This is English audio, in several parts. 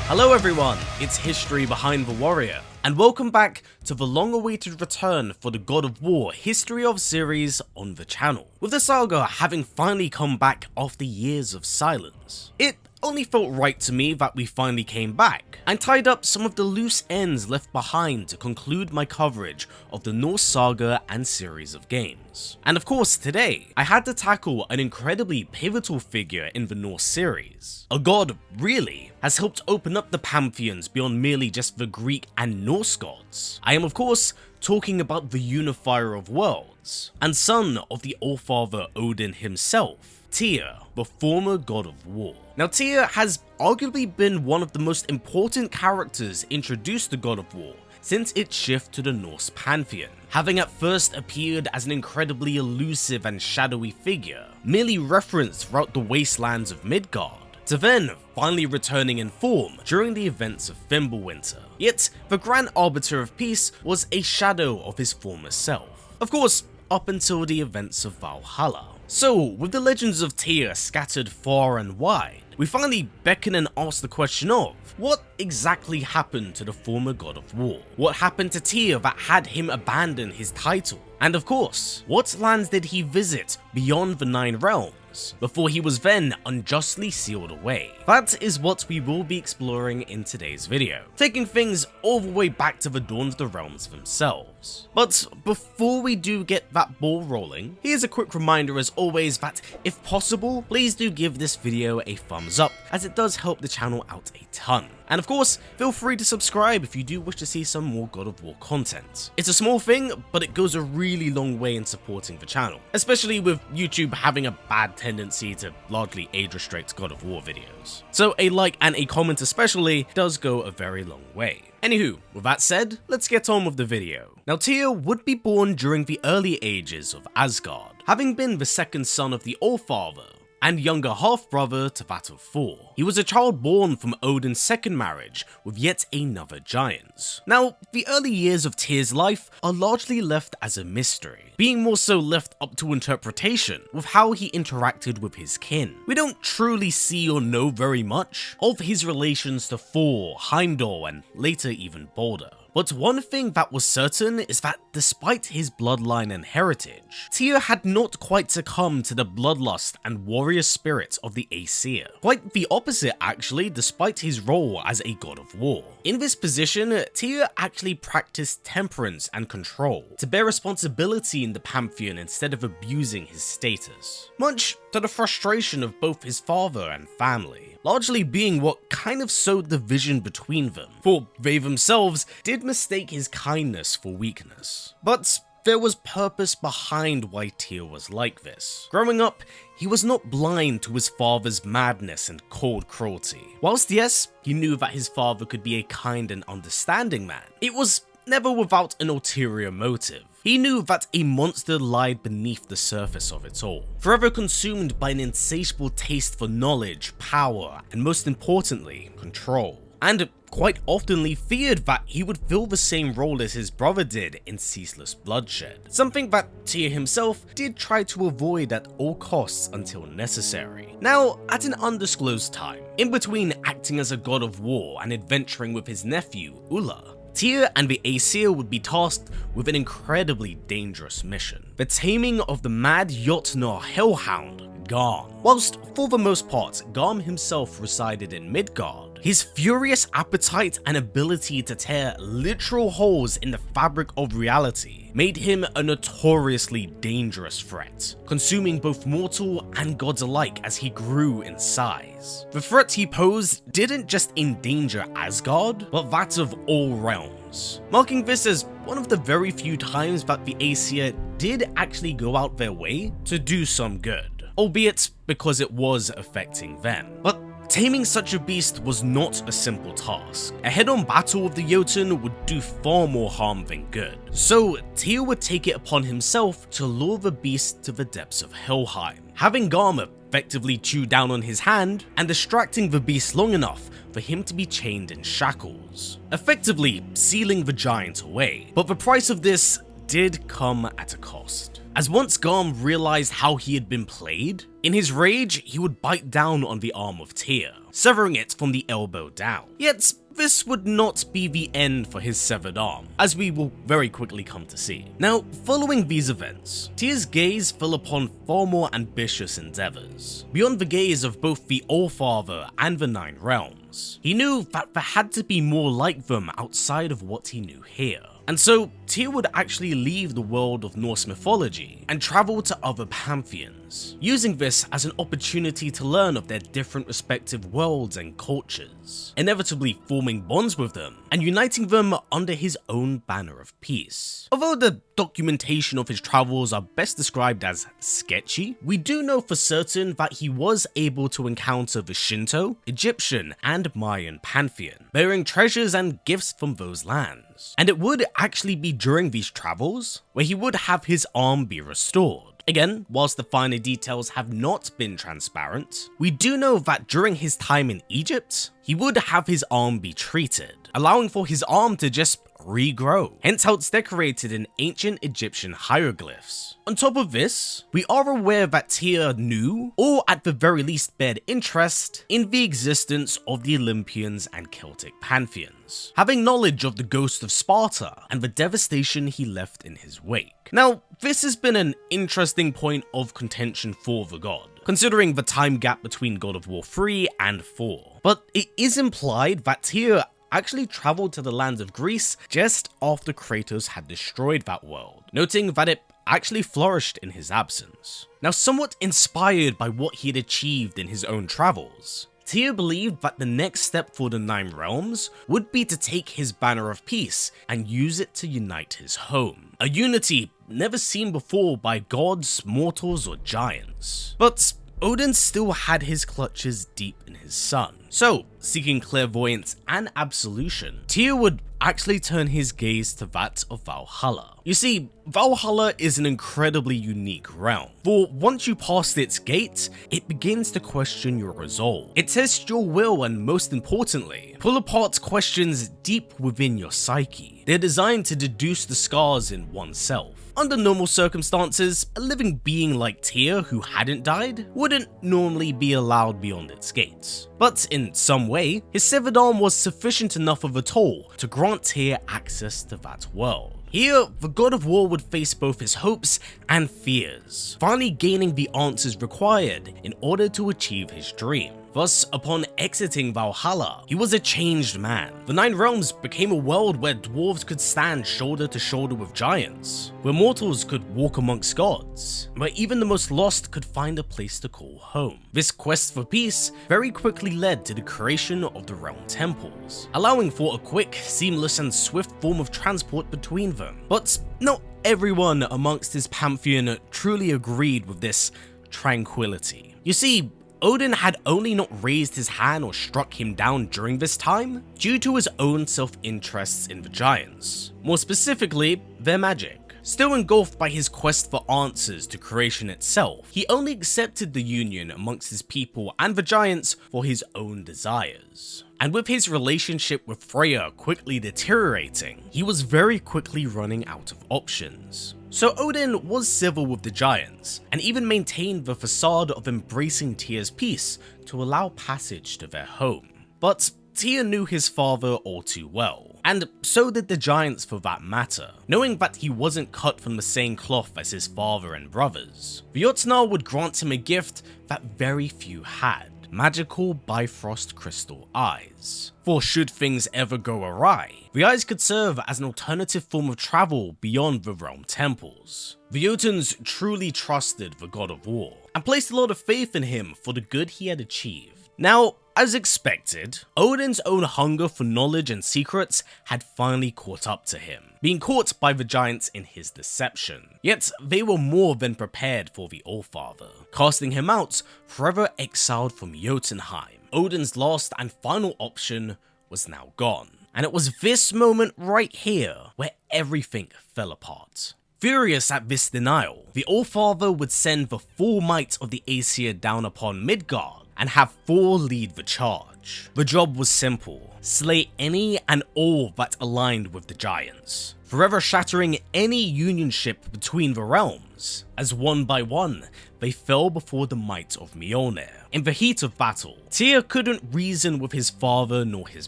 Hello everyone, it's History Behind the Warrior, and welcome back to the long-awaited return for the God of War History of series on the channel, with the saga having finally come back after years of silence. It only felt right to me that we finally came back, and tied up some of the loose ends left behind to conclude my coverage of the Norse saga and series of games. And of course today, I had to tackle an incredibly pivotal figure in the Norse series. A god, really, has helped open up the pantheons beyond merely just the Greek and Norse gods. I am of course talking about the unifier of worlds, and son of the Allfather Odin himself, Tyr, the former god of war. Now Tyr has arguably been one of the most important characters introduced to God of War since its shift to the Norse pantheon, having at first appeared as an incredibly elusive and shadowy figure, merely referenced throughout the wastelands of Midgard, to then finally returning in form during the events of Fimbulwinter. Yet, the Grand Arbiter of Peace was a shadow of his former self. Of course, up until the events of Valhalla. So, with the legends of Tyr scattered far and wide, we finally beckon and ask the question of, what exactly happened to the former god of war? What happened to Tyr that had him abandon his title? And of course, what lands did he visit beyond the Nine Realms before he was then unjustly sealed away? That is what we will be exploring in today's video, taking things all the way back to the dawn of the realms themselves. But before we do get that ball rolling, here's a quick reminder as always that if possible, please do give this video a thumbs up, as it does help the channel out a ton. And of course, feel free to subscribe if you do wish to see some more God of War content. It's a small thing, but it goes a really long way in supporting the channel, especially with YouTube having a bad tendency to largely age restrict God of War videos. So a like and a comment especially does go a very long way. Anywho, with that said, let's get on with the video. Now Tyr would be born during the early ages of Asgard, having been the second son of the Allfather, and younger half-brother to that of Thor. He was a child born from Odin's second marriage with yet another giant. Now, the early years of Tyr's life are largely left as a mystery, being more so left up to interpretation with how he interacted with his kin. We don't truly see or know very much of his relations to Thor, Heimdall, and later even Balder. But one thing that was certain is that despite his bloodline and heritage, Tyr had not quite succumbed to the bloodlust and warrior spirit of the Aesir. Quite the opposite actually, despite his role as a god of war. In this position, Tyr actually practiced temperance and control to bear responsibility in the pantheon instead of abusing his status, much to the frustration of both his father and family, largely being what kind of sowed division between them, for they themselves did mistake his kindness for weakness. But there was purpose behind why Tyr was like this. Growing up, he was not blind to his father's madness and cold cruelty. Whilst yes, he knew that his father could be a kind and understanding man, it was never without an ulterior motive. He knew that a monster lied beneath the surface of it all, forever consumed by an insatiable taste for knowledge, power, and most importantly, control. And quite oftenly feared that he would fill the same role as his brother did in ceaseless bloodshed, something that Tyr himself did try to avoid at all costs until necessary. Now, at an undisclosed time, in between acting as a god of war and adventuring with his nephew, Ulla, Tyr and the Aesir would be tasked with an incredibly dangerous mission: the taming of the mad Jotnar hellhound, Garm. Whilst for the most part, Garm himself resided in Midgard, his furious appetite and ability to tear literal holes in the fabric of reality made him a notoriously dangerous threat, consuming both mortal and gods alike as he grew in size. The threat he posed didn't just endanger Asgard, but that of all realms, marking this as one of the very few times that the Aesir did actually go out their way to do some good, albeit because it was affecting them. But taming such a beast was not a simple task. A head-on battle with the Jotun would do far more harm than good. So Tyr would take it upon himself to lure the beast to the depths of Helheim, having Garm effectively chew down on his hand and distracting the beast long enough for him to be chained in shackles, effectively sealing the giant away. But the price of this did come at a cost. as once Garm realized how he had been played, in his rage he would bite down on the arm of Tyr, severing it from the elbow down. Yet this would not be the end for his severed arm, as we will very quickly come to see. Now, following these events, Tyr's gaze fell upon far more ambitious endeavors, beyond the gaze of both the Allfather and the Nine Realms. He knew that there had to be more like them outside of what he knew here. And so, Tyr would actually leave the world of Norse mythology and travel to other pantheons, using this as an opportunity to learn of their different respective worlds and cultures, inevitably forming bonds with them and uniting them under his own banner of peace. Although the documentation of his travels are best described as sketchy, we do know for certain that he was able to encounter the Shinto, Egyptian, and Mayan pantheon, bearing treasures and gifts from those lands. And it would actually be during these travels where he would have his arm be restored. Again, whilst the finer details have not been transparent, we do know that during his time in Egypt, he would have his arm be treated, allowing for his arm to just regrow, hence how it's decorated in ancient Egyptian hieroglyphs. On top of this, we are aware that Tyr knew, or at the very least bared interest, in the existence of the Olympians and Celtic pantheons, having knowledge of the ghost of Sparta and the devastation he left in his wake. Now, this has been an interesting point of contention for the god, considering the time gap between God of War 3 and 4, but it is implied that Tyr actually traveled to the lands of Greece just after Kratos had destroyed that world, noting that it actually flourished in his absence. Now, somewhat inspired by what he had achieved in his own travels, Tyr believed that the next step for the Nine Realms would be to take his banner of peace and use it to unite his home, a unity never seen before by gods, mortals, or giants. But Odin still had his clutches deep in his son. So, seeking clairvoyance and absolution, Tyr would actually turn his gaze to that of Valhalla. You see, Valhalla is an incredibly unique realm, for once you pass its gate, it begins to question your resolve. It tests your will and, most importantly, pull apart questions deep within your psyche. They're designed to deduce the scars in oneself. Under normal circumstances, a living being like Tyr who hadn't died wouldn't normally be allowed beyond its gates. But in some way, his severed arm was sufficient enough of a toll to grant Tyr access to that world. Here, the god of war would face both his hopes and fears, finally gaining the answers required in order to achieve his dream. Thus, upon exiting Valhalla, he was a changed man. The Nine Realms became a world where dwarves could stand shoulder to shoulder with giants, where mortals could walk amongst gods, where even the most lost could find a place to call home. This quest for peace very quickly led to the creation of the realm temples, allowing for a quick, seamless, and swift form of transport between them. But not everyone amongst his pantheon truly agreed with this tranquility. You see, Odin had only not raised his hand or struck him down during this time due to his own self-interests in the giants, more specifically, their magic. Still engulfed by his quest for answers to creation itself, he only accepted the union amongst his people and the giants for his own desires. And with his relationship with Freya quickly deteriorating, he was very quickly running out of options. So Odin was civil with the giants, and even maintained the facade of embracing Tyr's peace to allow passage to their home. But Tyr knew his father all too well, and so did the giants for that matter, knowing that he wasn't cut from the same cloth as his father and brothers. The Jotnar would grant him a gift that very few had: magical Bifrost crystal eyes. For should things ever go awry, the eyes could serve as an alternative form of travel beyond the realm temples. The Jotuns truly trusted the god of war, and placed a lot of faith in him for the good he had achieved. Now, as expected, Odin's own hunger for knowledge and secrets had finally caught up to him, being caught by the giants in his deception. Yet they were more than prepared for the Allfather, casting him out, forever exiled from Jotunheim. Odin's last and final option was now gone, and it was this moment right here where everything fell apart. Furious at this denial, the Allfather would send the full might of the Aesir down upon Midgard and have Thor lead the charge. much. The job was simple: slay any and all that aligned with the giants, forever shattering any unionship between the realms, as one by one they fell before the might of Mjolnir. In the heat of battle, Tyr couldn't reason with his father nor his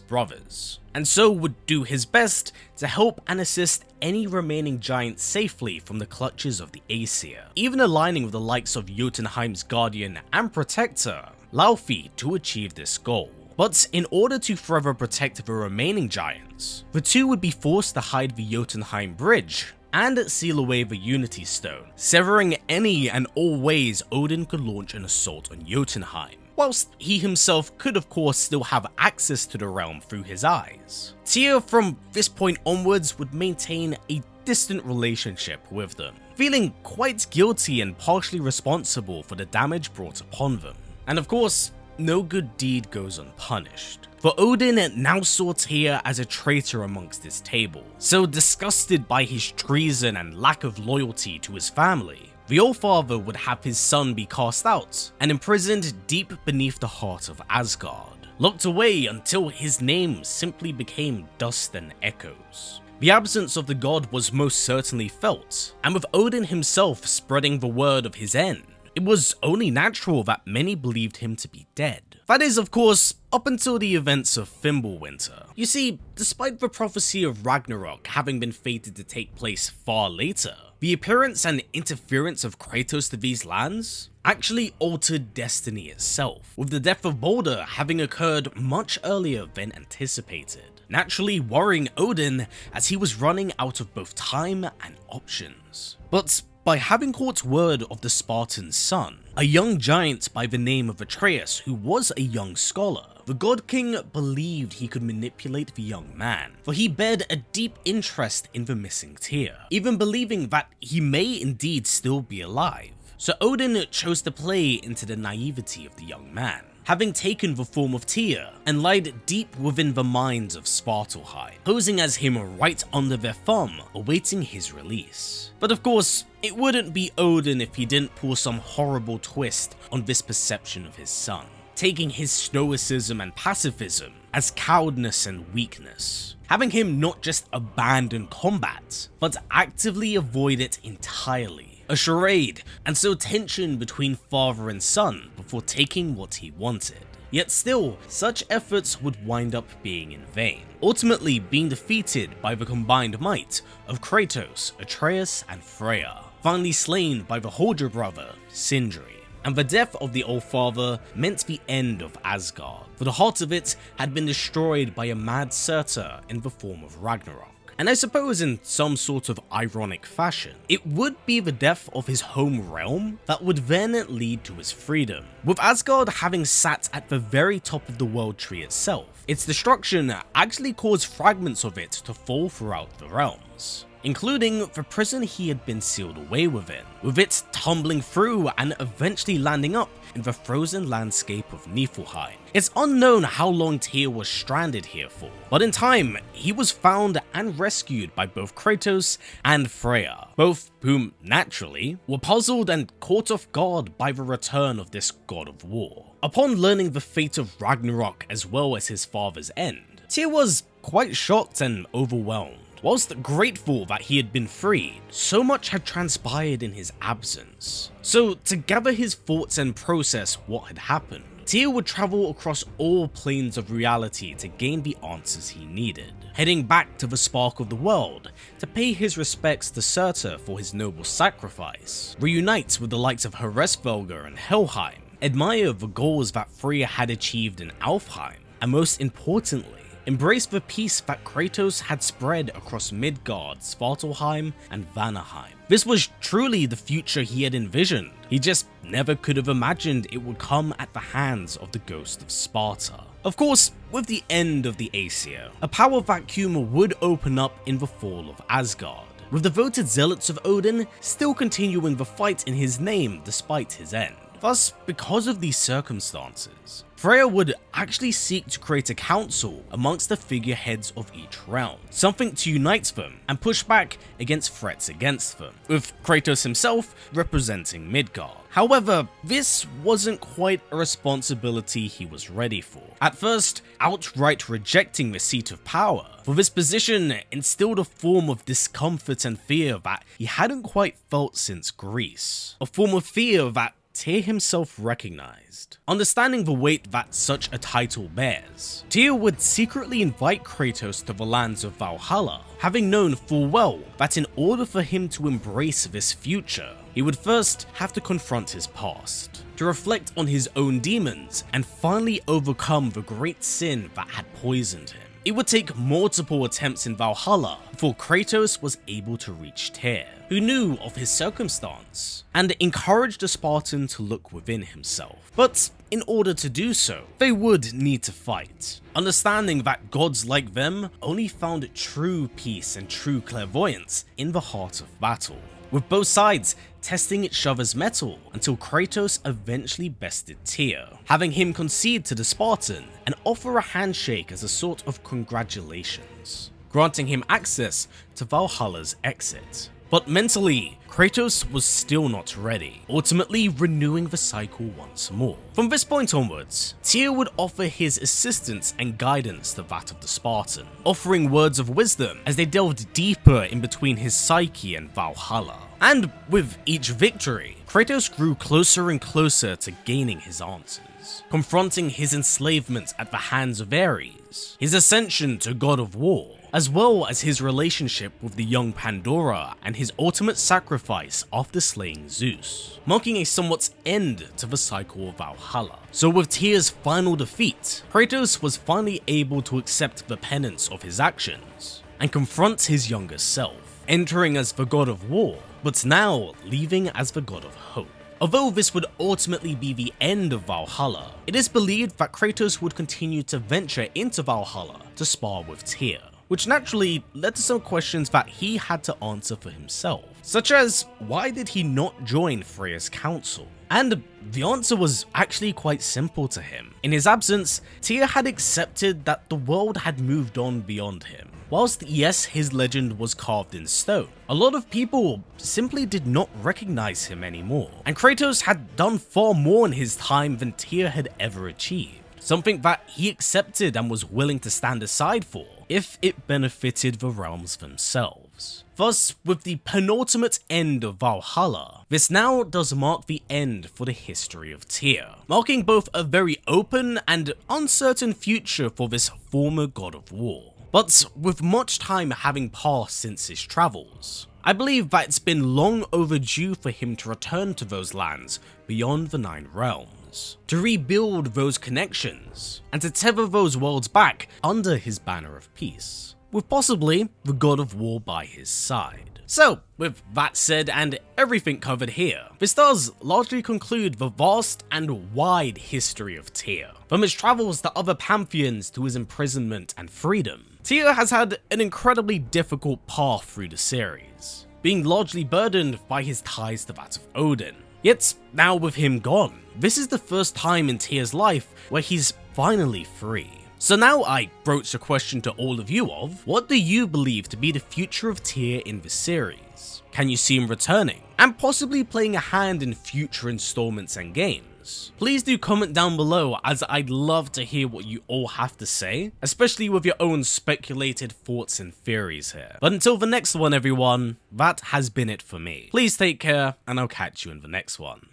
brothers, and so would do his best to help and assist any remaining giant safely from the clutches of the Aesir, even aligning with the likes of Jotunheim's guardian and protector, Laufey, to achieve this goal. But in order to forever protect the remaining giants, the two would be forced to hide the Jotunheim Bridge and seal away the Unity Stone, severing any and all ways Odin could launch an assault on Jotunheim, whilst he himself could of course still have access to the realm through his eyes. Tyr from this point onwards would maintain a distant relationship with them, feeling quite guilty and partially responsible for the damage brought upon them. And of course, no good deed goes unpunished, for Odin now saw Tyr as a traitor amongst his table. So disgusted by his treason and lack of loyalty to his family, the Allfather would have his son be cast out and imprisoned deep beneath the heart of Asgard, locked away until his name simply became dust and echoes. The absence of the god was most certainly felt, and with Odin himself spreading the word of his end, it was only natural that many believed him to be dead. That is, of course, up until the events of Fimbulwinter. You see, despite the prophecy of Ragnarok having been fated to take place far later, the appearance and interference of Kratos to these lands actually altered destiny itself, with the death of Baldur having occurred much earlier than anticipated, naturally worrying Odin as he was running out of both time and options. But by having caught word of the Spartan's son, a young giant by the name of Atreus who was a young scholar, the God King believed he could manipulate the young man, for he bared a deep interest in the missing Tyr, even believing that he may indeed still be alive. So Odin chose to play into the naivety of the young man, having taken the form of Tyr and lied deep within the minds of Svartalfheim, posing as him right under their thumb, awaiting his release. But of course, it wouldn't be Odin if he didn't pull some horrible twist on this perception of his son, taking his stoicism and pacifism as cowardice and weakness, having him not just abandon combat, but actively avoid it entirely. A charade, and so tension between father and son before taking what he wanted. Yet still, such efforts would wind up being in vain, ultimately being defeated by the combined might of Kratos, Atreus, and Freya, finally slain by the older brother, Sindri. And the death of the Allfather meant the end of Asgard, for the heart of it had been destroyed by a mad Surtur in the form of Ragnarok. And I suppose in some sort of ironic fashion, it would be the death of his home realm that would then lead to his freedom. With Asgard having sat at the very top of the world tree itself, its destruction actually caused fragments of it to fall throughout the realms, including the prison he had been sealed away within, with it tumbling through and eventually landing up in the frozen landscape of Niflheim. It's unknown how long Tyr was stranded here for, but in time, he was found and rescued by both Kratos and Freya, both whom, naturally, were puzzled and caught off guard by the return of this god of war. Upon learning the fate of Ragnarok as well as his father's end, Tyr was quite shocked and overwhelmed. Whilst grateful that he had been freed, so much had transpired in his absence. So to gather his thoughts and process what had happened, Tyr would travel across all planes of reality to gain the answers he needed, heading back to the spark of the world to pay his respects to Surtur for his noble sacrifice, reunite with the likes of Hreggviðr and Helheim, admire the goals that Freya had achieved in Alfheim, and most importantly, embrace the peace that Kratos had spread across Midgard, Svartalfheim, and Vanaheim. This was truly the future he had envisioned. He just never could have imagined it would come at the hands of the ghost of Sparta. Of course, with the end of the Aesir, a power vacuum would open up in the fall of Asgard, with devoted zealots of Odin still continuing the fight in his name despite his end. Thus, because of these circumstances, Freya would actually seek to create a council amongst the figureheads of each realm, something to unite them and push back against threats against them, with Kratos himself representing Midgard. However, this wasn't quite a responsibility he was ready for. At first, outright rejecting the seat of power, for this position instilled a form of discomfort and fear that he hadn't quite felt since Greece. A form of fear that Tyr himself recognized. Understanding the weight that such a title bears, Tyr would secretly invite Kratos to the lands of Valhalla, having known full well that in order for him to embrace this future, he would first have to confront his past, to reflect on his own demons, and finally overcome the great sin that had poisoned him. It would take multiple attempts in Valhalla before Kratos was able to reach Tyr, who knew of his circumstance, and encouraged the Spartan to look within himself. But in order to do so, they would need to fight, understanding that gods like them only found true peace and true clairvoyance in the heart of battle, with both sides testing each other's mettle until Kratos eventually bested Tyr, having him concede to the Spartan and offer a handshake as a sort of congratulations, granting him access to Valhalla's exit. But mentally, Kratos was still not ready, ultimately renewing the cycle once more. From this point onwards, Tyr would offer his assistance and guidance to that of the Spartan, offering words of wisdom as they delved deeper in between his psyche and Valhalla. And with each victory, Kratos grew closer and closer to gaining his answers, confronting his enslavement at the hands of Ares, his ascension to God of War, as well as his relationship with the young Pandora and his ultimate sacrifice after slaying Zeus, marking a somewhat end to the cycle of Valhalla. So with Tyr's final defeat, Kratos was finally able to accept the penance of his actions and confront his younger self, entering as the God of War, but now leaving as the God of Hope. Although this would ultimately be the end of Valhalla, it is believed that Kratos would continue to venture into Valhalla to spar with Tyr, which naturally led to some questions that he had to answer for himself, such as why did he not join Freya's council? And the answer was actually quite simple to him. In his absence, Tyr had accepted that the world had moved on beyond him. Whilst yes, his legend was carved in stone, a lot of people simply did not recognize him anymore, and Kratos had done far more in his time than Tyr had ever achieved, something that he accepted and was willing to stand aside for if it benefited the realms themselves. Thus, with the penultimate end of Valhalla, this now does mark the end for the history of Tyr, marking both a very open and uncertain future for this former god of war. But with much time having passed since his travels, I believe that it's been long overdue for him to return to those lands beyond the Nine Realms, to rebuild those connections, and to tether those worlds back under his banner of peace, with possibly the God of War by his side. So, with that said and everything covered here, this does largely conclude the vast and wide history of Tyr, from his travels to other pantheons to his imprisonment and freedom. Tyr has had an incredibly difficult path through the series, being largely burdened by his ties to that of Odin. Yet, now with him gone, this is the first time in Tyr's life where he's finally free. So now I broach a question to all of you of, what do you believe to be the future of Tyr in the series? Can you see him returning, and possibly playing a hand in future installments and games? Please do comment down below, as I'd love to hear what you all have to say, especially with your own speculated thoughts and theories here. But until the next one everyone, that has been it for me. Please take care, and I'll catch you in the next one.